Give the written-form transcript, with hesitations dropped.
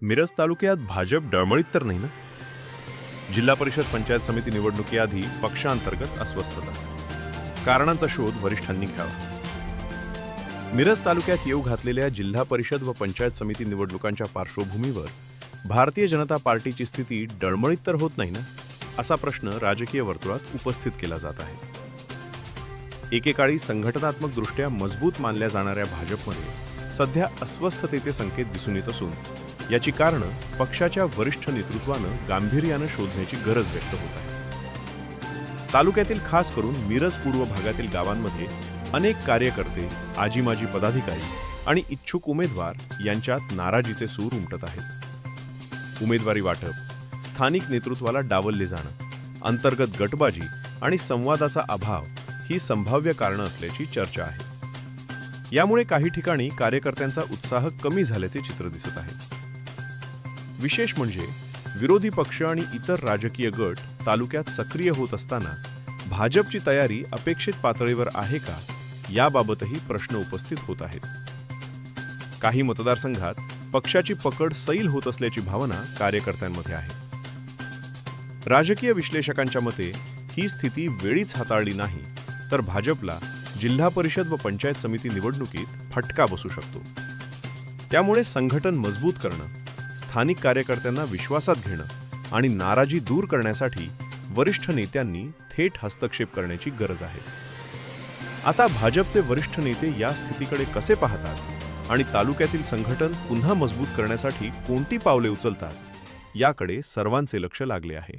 मिरज तालुक्यात भाजप डळमळीत तर नाही ना? जिल्हा परिषद पंचायत समिती निवडणुकीआधी पक्षांतर्गत अस्वस्थता. कारणांचा शोध वरिष्ठांनी घ्यावा. मिरज तालुक्यात येऊ घातलेल्या जिल्हा परिषद व पंचायत समिती निवडणुकांच्या पार्श्वभूमीवर भारतीय जनता पार्टीची स्थिती डळमळीत तर होत नाही ना, असा प्रश्न राजकीय वर्तुळात उपस्थित केला जात आहे. एकेकाळी संघटनात्मकदृष्ट्या मजबूत मानल्या जाणाऱ्या भाजपमध्ये सध्या अस्वस्थतेचे संकेत दिसून येत असून याची कारणं पक्षाच्या वरिष्ठ नेतृत्वानं गांभीर्यानं शोधण्याची गरज व्यक्त होत आहे. तालुक्यातील खास करून मिरज पूर्व भागातील गावांमध्ये अनेक कार्यकर्ते, आजीमाजी पदाधिकारी आणि इच्छुक उमेदवार यांच्यात नाराजीचे सूर उमटत आहेत. उमेदवारी वाटप, स्थानिक नेतृत्वाला डावलले जाणं, अंतर्गत गटबाजी आणि संवादाचा अभाव ही संभाव्य कारणं असल्याची चर्चा आहे. यामुळे काही ठिकाणी कार्यकर्त्यांचा उत्साह कमी झाल्याचे चित्र दिसत आहे. विशेष म्हणजे विरोधी पक्ष आणि इतर राजकीय गट तालुक्यात सक्रिय होत असताना भाजपची तयारी अपेक्षित पातळीवर आहे का, याबाबतही प्रश्न उपस्थित होत आहेत. काही मतदारसंघात पक्षाची पकड सैल होत असल्याची भावना कार्यकर्त्यांमध्ये आहे. राजकीय विश्लेषकांच्या मते ही स्थिती वेळीच हाताळली नाही तर भाजपला जिल्हा परिषद व पंचायत समिती निवडणुकीत फटका बसू शकतो. त्यामुळे संघटन मजबूत करणं, स्थानिक कार्यकर्त्यांना विश्वासात घेणं आणि नाराजी दूर करण्यासाठी वरिष्ठ नेत्यांनी थेट हस्तक्षेप करण्याची गरज आहे. आता भाजपचे वरिष्ठ नेते या स्थितीकडे कसे पाहतात आणि तालुक्यातील संघटन पुन्हा मजबूत करण्यासाठी कोणती पावले उचलतात, याकडे सर्वांचे लक्ष लागले आहे.